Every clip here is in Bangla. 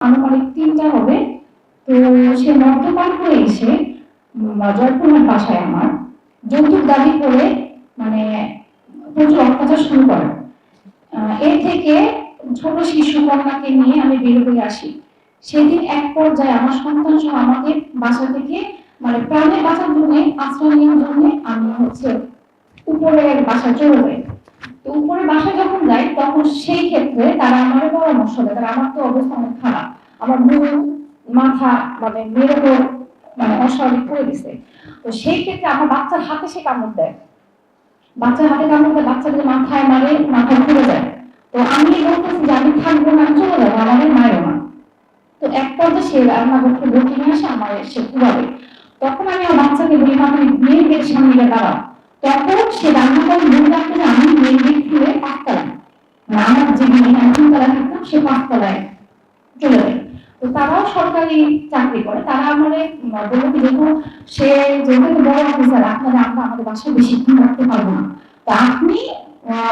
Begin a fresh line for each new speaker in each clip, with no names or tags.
আনুমানিক ৩টা হবে। তো সে মদ্যপান করে এসে জয়পুরহাট বাসায় আমার যৌতুক দাবি করে মানে প্রচুর অত্যাচার শুরু করে। এর থেকে ছোট শিশু কন্যাকে নিয়ে আমি বের হয়ে আসি। সেদিন এক পর্যায়ে আমার সন্তান সহ আমাকে বাসা থেকে মানে প্রাণে বাঁচার জন্য আশ্রয় নেওয়ার জন্য আমি উপরে বাসায় চলে যাই। তো উপরে বাসায় যখন যাই তখন সেই ক্ষেত্রে তারা আমার পরামর্শ দেয়, তারা আমার তো অবস্থা অনেক খারাপ, আমার মুখ মাথা মানে মেরে মানে অস্বাভাবিক করে দিছে। তো সেই ক্ষেত্রে আমার বাচ্চার হাতে সে কামড় দেয়, বাচ্চার হাতে কামড় দেয়, বাচ্চাকে মাথায় মারে, মাথা ঘুরে যায়। তো আমি বলতেছি যে আমি থাকবো না, আমি চলে যাবো, আমাদের মায়ের না। তো এক পর্যায়ে সে রান্নাঘরকে বসে নিয়ে আসে, আমার সে কুড়াবে। তখন আমি আমার বাচ্চাকে বলি, মা তুমি মেয়ের গেট সামনে গিয়ে দাঁড়াও। তখন সে রান্নাঘর মনে রাখতে যে আমি মেয়ের গেট খুলে ৫ তলায়, মানে আমার যে বিল্ডিং আমি ৩ তলায় থাকতাম সে ৫ তলায় চলে যায়। তো তারাও সরকারি চাকরি করে, তারা আমাদের বললো কি দেখুন সে যেহেতু বড় অফিসার, আপনারা আমরা আমাদের বাসায় বেশিক্ষণ রাখতে পারবো না, তো আপনি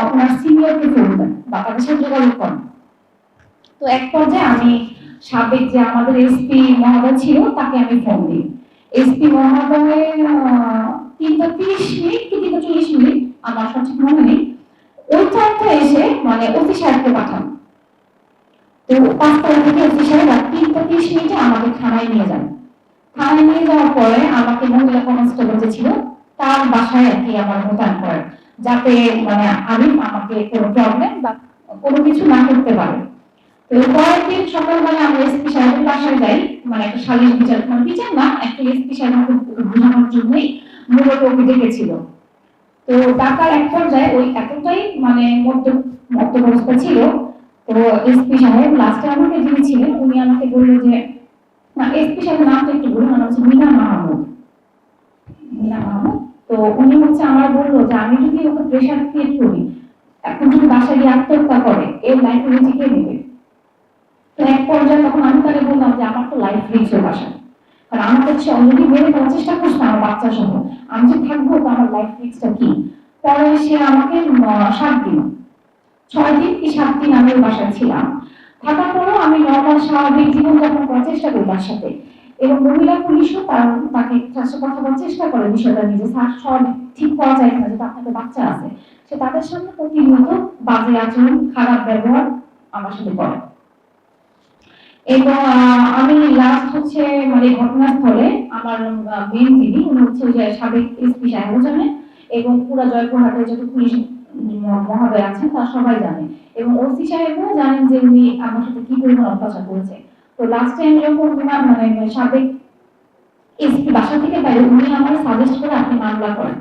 ওনার সিনিয়রকে ফোন দেন বা তাদের সাথে যোগাযোগ করেন। তো এক পর্যায়ে আমি সাবেক যে আমাদের এসপি মহোদয় ছিল তাকে আমি ফোন দিই। এসপি মহোদয় ৩:৩০ কি ৩:৪০ আমার সঠিক মনে নেই, ওই টাইমটা এসে মানে ওসি সাহেবকে পাঠান। তো ৫ তলা থেকে ওসি সাহেব ৩:৩০ আমাকে থানায় নিয়ে যান। থানায় নিয়ে যাওয়ার পরে আমাকে মহিলা কনস্টেবল যে ছিল তার বাসায় আর কি আমার মোতায়েন করেন, যাতে মানে আরিফ আমাকে কোনো প্রবলেম বা কোনো কিছু না করতে পারে। তো পরের দিন সকালবেলা আমরা এসপি সাহেবের বাসায় যাই, মানে একটা সালিশ বিচার, মানে বিচার না, একটা এসপি সাহেব আমাকে বোঝানোর জন্যই মূলত ওকে ডেকেছিল। তো ডাকার এক পর্যায়ে ওই এতটাই মানে মধ্যবস্থা ছিল। তো এসপি সাহেব লাস্টে আমাকে যিনি ছিলেন উনি আমাকে বললো যে, না এসপি সাহেবের নামটা একটু বলুন, নাম হচ্ছে মিনা মাহমুদ। মিনা মাহমুদ। তো উনি হচ্ছে আমার বললো যে আমি যদি ওকে প্রেশার ক্রিয়েট করি, এখন যদি বাসায় গিয়ে আত্মহত্যা করে এর লাইফ রিস্ক কে নেবে। তো এক পর্যায়ে তখন আমি তাকে বললাম যে আমার তো লাইফ রিস্ক এর বাসায়, কারণ আমাকে সে অলরেডি মেরে ফেলার চেষ্টা করছে আমার বাচ্চা সহ, আমি যে থাকবো তো আমার লাইফ রিস্কটা কি। পরে সে আমাকে 7 দিন, 6 দিন কি 7 দিন আমি ওর বাসায় ছিলাম। থাকার পরেও আমি নর্মাল স্বাভাবিক জীবনযাপন করার চেষ্টা করি তার সাথে, এবং মহিলা পুলিশও তাকে তার সাথে কথা বলার চেষ্টা করে বিষয়টা নিয়ে যে স্যার সব ঠিক করা যায় না, যেটা আপনাদের বাচ্চা আছে। সে তাদের সামনে প্রতিনিয়ত বাজে আচরণ, খারাপ ব্যবহার আমার সাথে করে। এবং আমি লাস্ট হচ্ছে মানে ঘটনাস্থলে আমার মেন যিনি উনি হচ্ছে যে সাবেক এসপি সাহেব জানেন, এবং পুরো জয়পুরহাটের যত পুলিশ মহোদয় আছেন তারা সবাই জানে, এবং ওসি সাহেবও জানেন যে উনি আমার সাথে কি পরিমাণ অত্যাচার করেছে। তো লাস্ট টাইম যখন মানে সাবেক এসপি বাসা থেকে বাইরে উনি আমার সাজেস্ট করে আপনি মামলা করেন।